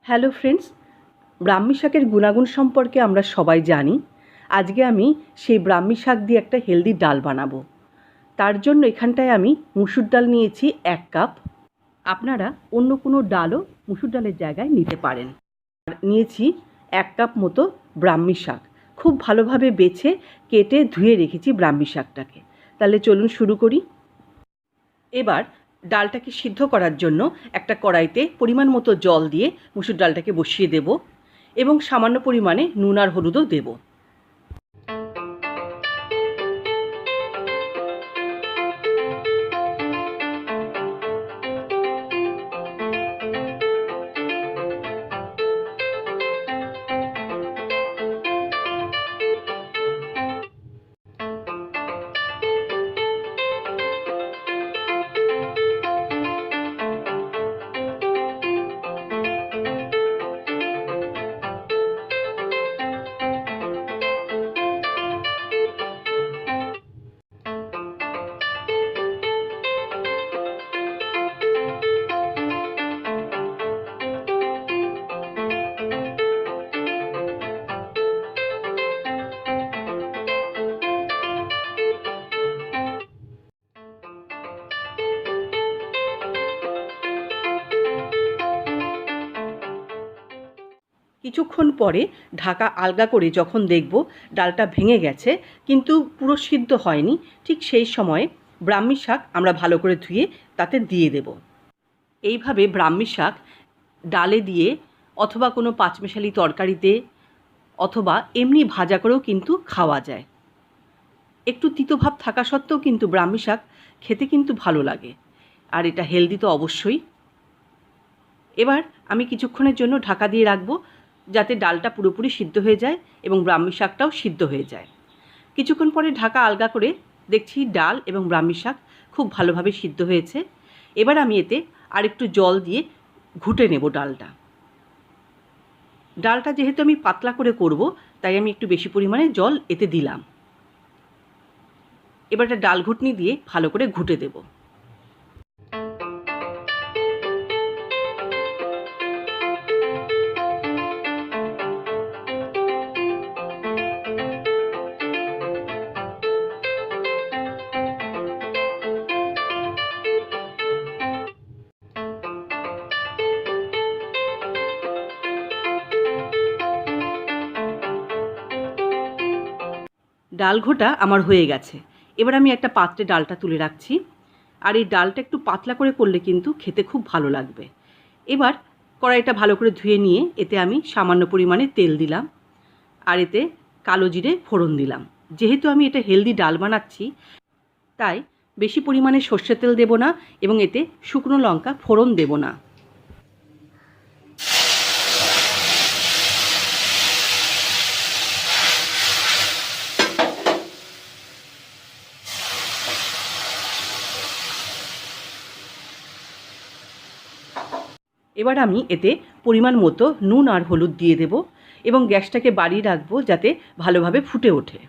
Hello friends, ব্রাহ্মী শাকের গুণাগুণ সম্পর্কে আমরা সবাই জানি। আজকে আমি সেই ব্রাহ্মী শাক দিয়ে একটা হেলদি ডাল বানাবো। তার জন্য এখানটায় আমি মুসুর ডাল নিয়েছি 1 কাপ। আপনারা অন্য কোনো ডালও মুসুর ডালের জায়গায় নিতে পারেন। আর নিয়েছি 1 কাপ মতো ব্রাহ্মী শাক। খুব ভালোভাবে বেছে কেটে ধুয়ে রেখেছি ব্রাহ্মী শাকটাকে। তাহলে চলুন শুরু করি। এবার ডালটাকে সিদ্ধ করার জন্য একটা কড়াইতে পরিমাণ মতো জল দিয়ে মুসুর ডালটাকে বসিয়ে দেব এবং সামান্য পরিমাণে নুন আর হলুদও দেব। কিছুক্ষণ পরে ঢাকা আলগা করে যখন দেখব ডালটা ভেঙে গেছে কিন্তু পুরো সিদ্ধ হয়নি, ঠিক সেই সময়ে ব্রাহ্মী শাক আমরা ভালো করে ধুয়ে তাতে দিয়ে দেব। এইভাবে ব্রাহ্মী শাক ডালে দিয়ে অথবা কোনো পাঁচমেশালি তরকারিতে অথবা এমনি ভাজা করেও কিন্তু খাওয়া যায়। একটু তিতভাব থাকা সত্ত্বেও কিন্তু ব্রাহ্মী শাক খেতে কিন্তু ভালো লাগে, আর এটা হেলদি তো অবশ্যই। এবার আমি কিছুক্ষণের জন্য ঢাকা দিয়ে রাখবো যাতে ডালটা পুরোপুরি সিদ্ধ হয়ে যায় এবং ব্রাহ্মী শাকটাও সিদ্ধ হয়ে যায়। কিছুক্ষণ পরে ঢাকা আলগা করে দেখছি ডাল এবং ব্রাহ্মী শাক খুব ভালোভাবে সিদ্ধ হয়েছে। এবার আমি এতে আরেকটু জল দিয়ে ঘুটে নেব ডালটা যেহেতু আমি পাতলা করে করব তাই আমি একটু বেশি পরিমাণে জল এতে দিলাম। এবার একটা ডাল ঘুটনি দিয়ে ভালো করে ঘুটে দেব। ডাল ঘোটা আমার হয়ে গেছে। এবার আমি একটা পাত্রে ডালটা তুলে রাখছি। আর এই ডালটা একটু পাতলা করে করলে কিন্তু খেতে খুব ভালো লাগবে। এবার কড়াইটা ভালো করে ধুয়ে নিয়ে এতে আমি সামান্য পরিমাণে তেল দিলাম আর এতে কালো জিরে ফোড়ন দিলাম। যেহেতু আমি এটা হেলদি ডাল বানাচ্ছি তাই বেশি পরিমাণে সর্ষের তেল দেব না এবং এতে শুকনো লঙ্কা ফোড়ন দেব না। এবার আমি এতে পরিমাণ মতো নুন আর হলুদ দিয়ে দেব এবং গ্যাসটাকে বাড়িয়ে রাখবো যাতে ভালোভাবে ফুটে ওঠে।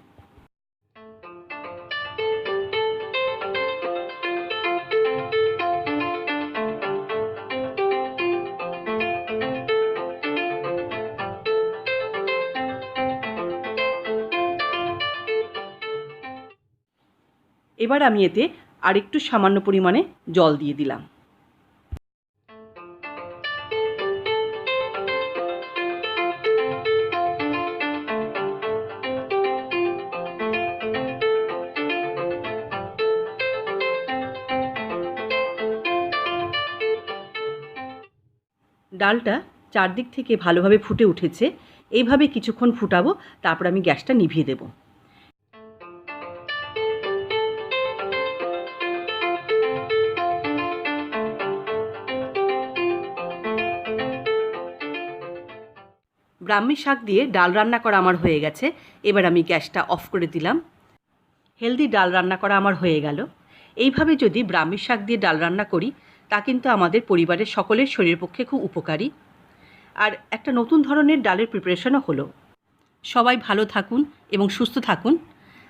এবার আমি এতে আরেকটু সামান্য পরিমাণে জল দিয়ে দিলাম। ডালটা চারদিক থেকে ভালোভাবে ফুটে উঠেছে। এইভাবে কিছুক্ষণ ফুটাবো, তারপর আমি গ্যাসটা নিভিয়ে দেব। ব্রাহ্মী শাক দিয়ে ডাল রান্না করা আমার হয়ে গেছে। এবার আমি গ্যাসটা অফ করে দিলাম। হেলদি ডাল রান্না করা আমার হয়ে গেল। এইভাবে যদি ব্রাহ্মী শাক দিয়ে ডাল রান্না করি তা কিন্তু আমাদের পরিবারের সকলের শরীরের পক্ষে খুব উপকারী, আর একটা নতুন ধরনের ডালের প্রিপারেশনও হলো। সবাই ভালো থাকুন এবং সুস্থ থাকুন।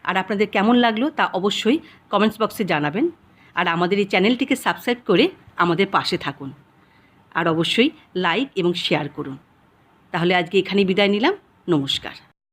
আর আপনাদের কেমন লাগলো তা অবশ্যই কমেন্টস বক্সে জানাবেন। আর আমাদের এই চ্যানেলটিকে সাবস্ক্রাইব করে আমাদের পাশে থাকুন। আর অবশ্যই লাইক এবং শেয়ার করুন। তাহলে আজকে এখানেই বিদায় নিলাম। নমস্কার।